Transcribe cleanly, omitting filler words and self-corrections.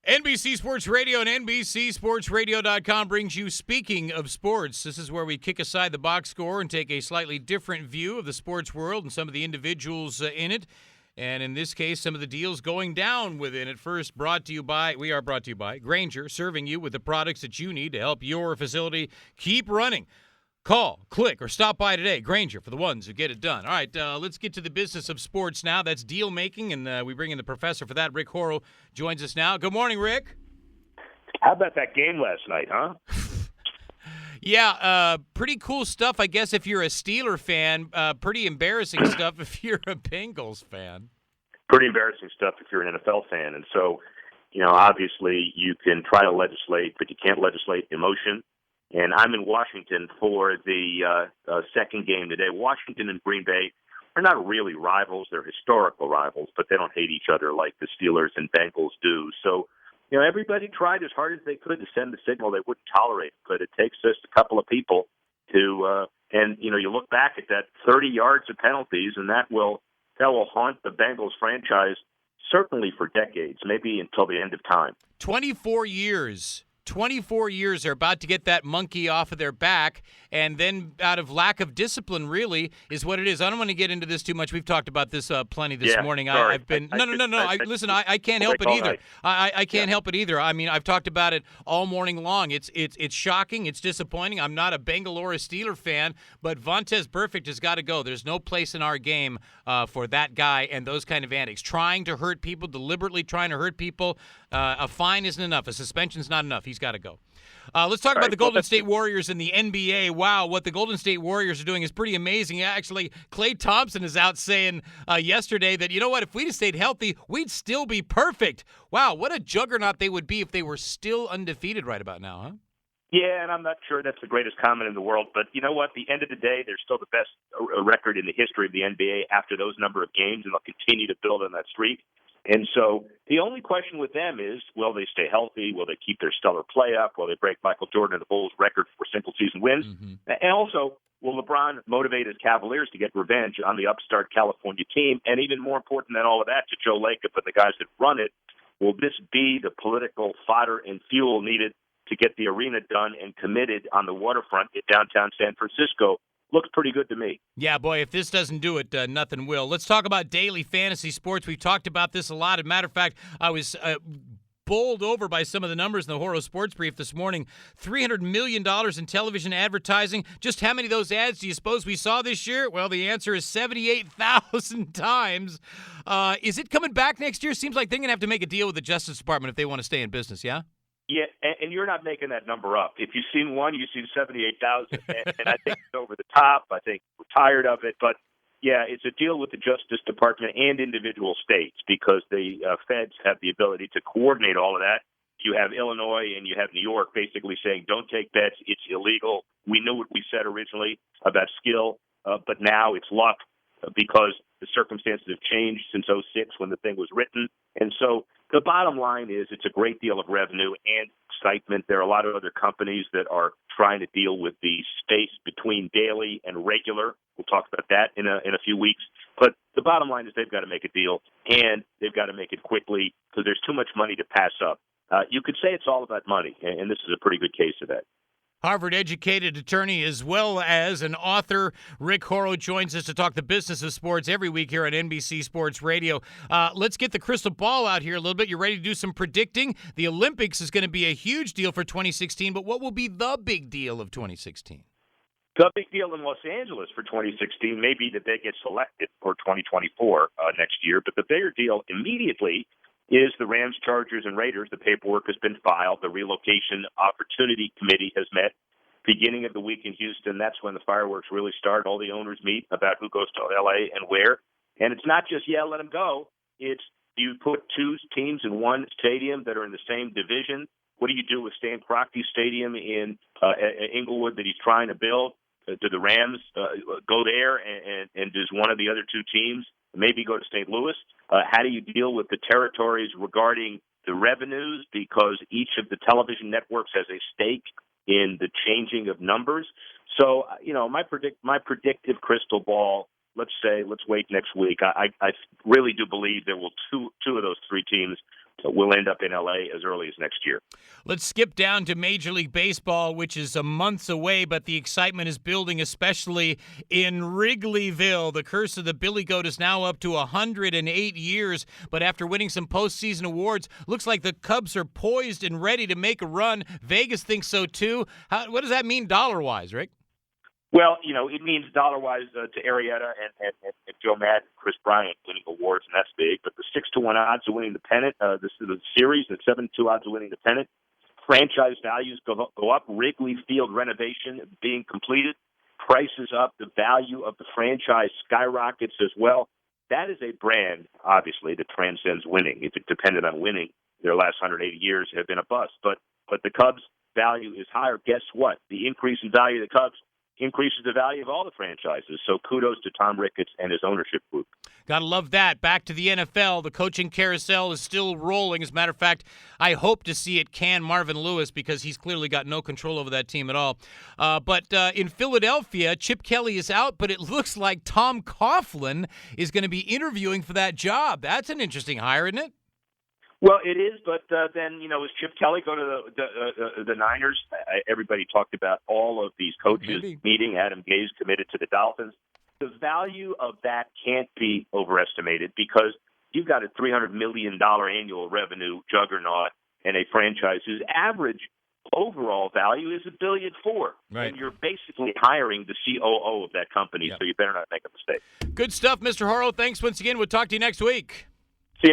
NBC Sports Radio and NBCSportsRadio.com brings you Speaking of Sports. This is where we kick aside the box score and take a slightly different view of the sports world and some of the individuals in it. And in this case, some of the deals going down within it. First, we are brought to you by Grainger, serving you with the products that you need to help your facility keep running. Call, click, or stop by today. Grainger, for the ones who get it done. All right, let's get to the business of sports now. That's deal making, and we bring in the professor for that. Rick Horrow joins us now. Good morning, Rick. How about that game last night, huh? Yeah, pretty cool stuff, I guess, if you're a Steeler fan. Pretty embarrassing stuff if you're a Bengals fan. Pretty embarrassing stuff if you're an NFL fan. And so, obviously you can try to legislate, but you can't legislate emotion. And I'm in Washington for the second game today. Washington and Green Bay are not really rivals. They're historical rivals, but they don't hate each other like the Steelers and Bengals do. So, everybody tried as hard as they could to send the signal they wouldn't tolerate it, but it takes just a couple of people to you look back at that 30 yards of penalties, and that will haunt the Bengals franchise certainly for decades, maybe until the end of time. 24 years. 24 years, they're about to get that monkey off of their back, and then out of lack of discipline, really, is what it is. I don't want to get into this too much. We've talked about this plenty this morning. Sorry. I've been no. Listen, I can't help it either. I can't help it either. I mean, I've talked about it all morning long. It's shocking. It's disappointing. I'm not a Bengal or a Steeler fan, but Vontaze Burfict has got to go. There's no place in our game for that guy and those kind of antics. Trying to hurt people, deliberately trying to hurt people. A fine isn't enough. A suspension's not enough. He's got to go. Let's talk about the Golden State Warriors in the NBA. Wow, what the Golden State Warriors are doing is pretty amazing. Actually, Klay Thompson is out saying yesterday that, if we'd have stayed healthy, we'd still be perfect. Wow, what a juggernaut they would be if they were still undefeated right about now, huh? Yeah, and I'm not sure that's the greatest comment in the world, but you know what? At the end of the day, they're still the best record in the history of the NBA after those number of games, and they'll continue to build on that streak. And so the only question with them is, will they stay healthy? Will they keep their stellar play up? Will they break Michael Jordan and the Bulls' record for single-season wins? Mm-hmm. And also, will LeBron motivate his Cavaliers to get revenge on the upstart California team? And even more important than all of that, to Joe Lacob and the guys that run it, will this be the political fodder and fuel needed to get the arena done and committed on the waterfront in downtown San Francisco? Looks pretty good to me. Yeah, boy, if this doesn't do it, nothing will. Let's talk about daily fantasy sports. We've talked about this a lot. As a matter of fact, I was bowled over by some of the numbers in the Horrow Sports Brief this morning. $300 million in television advertising. Just how many of those ads do you suppose we saw this year? Well, the answer is 78,000 times. Is it coming back next year? Seems like they're going to have to make a deal with the Justice Department if they want to stay in business, yeah? Yeah, and you're not making that number up. If you've seen one, you've seen 78,000, and I think it's over the top. I think we're tired of it. But, yeah, it's a deal with the Justice Department and individual states because the feds have the ability to coordinate all of that. You have Illinois and you have New York basically saying, don't take bets, it's illegal. We knew what we said originally about skill, but now it's luck because the circumstances have changed since '06 when the thing was written. And so the bottom line is it's a great deal of revenue and excitement. There are a lot of other companies that are trying to deal with the space between daily and regular. We'll talk about that in a few weeks. But the bottom line is they've got to make a deal, and they've got to make it quickly because there's too much money to pass up. You could say it's all about money, and this is a pretty good case of that. Harvard-educated attorney as well as an author, Rick Horrow joins us to talk the business of sports every week here on NBC Sports Radio. Let's get the crystal ball out here a little bit. You ready to do some predicting? The Olympics is going to be a huge deal for 2016, but what will be the big deal of 2016? The big deal in Los Angeles for 2016 may be that they get selected for 2024 next year, but the bigger deal immediately is the Rams, Chargers, and Raiders. The paperwork has been filed. The Relocation Opportunity Committee has met. Beginning of the week in Houston, that's when the fireworks really start. All the owners meet about who goes to L.A. and where. And it's not just, let them go. It's you put two teams in one stadium that are in the same division. What do you do with Stan Kroenke Stadium in Inglewood that he's trying to build? Do the Rams go there, and does one of the other two teams maybe go to St. Louis? How do you deal with the territories regarding the revenues? Because each of the television networks has a stake in the changing of numbers. So, my predictive crystal ball, let's wait next week. I really do believe there will two of those three teams will end up in L.A. as early as next year. Let's skip down to Major League Baseball, which is months away, but the excitement is building, especially in Wrigleyville. The curse of the Billy Goat is now up to 108 years, but after winning some postseason awards, looks like the Cubs are poised and ready to make a run. Vegas thinks so too. What does that mean dollar-wise, Rick? Well, it means dollar-wise to Arrieta and Joe Madden, Chris Bryant winning awards, and that's big. But the 6-1 odds of winning the pennant, this is the series, the 7-2 odds of winning the pennant. Franchise values go up. Wrigley Field renovation being completed. Prices up. The value of the franchise skyrockets as well. That is a brand, obviously, that transcends winning. If it depended on winning, their last 180 years have been a bust. But the Cubs' value is higher. Guess what? The increase in value of the Cubs increases the value of all the franchises. So kudos to Tom Ricketts and his ownership group. Gotta love that. Back to the NFL. The coaching carousel is still rolling. As a matter of fact, I hope to see it can Marvin Lewis because he's clearly got no control over that team at all. But in Philadelphia, Chip Kelly is out, but it looks like Tom Coughlin is going to be interviewing for that job. That's an interesting hire, isn't it? Well, it is, but then, is Chip Kelly going to the Niners? Everybody talked about all of these coaches meeting. Adam Gase committed to the Dolphins. The value of that can't be overestimated because you've got a $300 million annual revenue juggernaut and a franchise whose average overall value is $1.4 billion. Right. And you're basically hiring the COO of that company, so you better not make a mistake. Good stuff, Mr. Horrow. Thanks once again. We'll talk to you next week.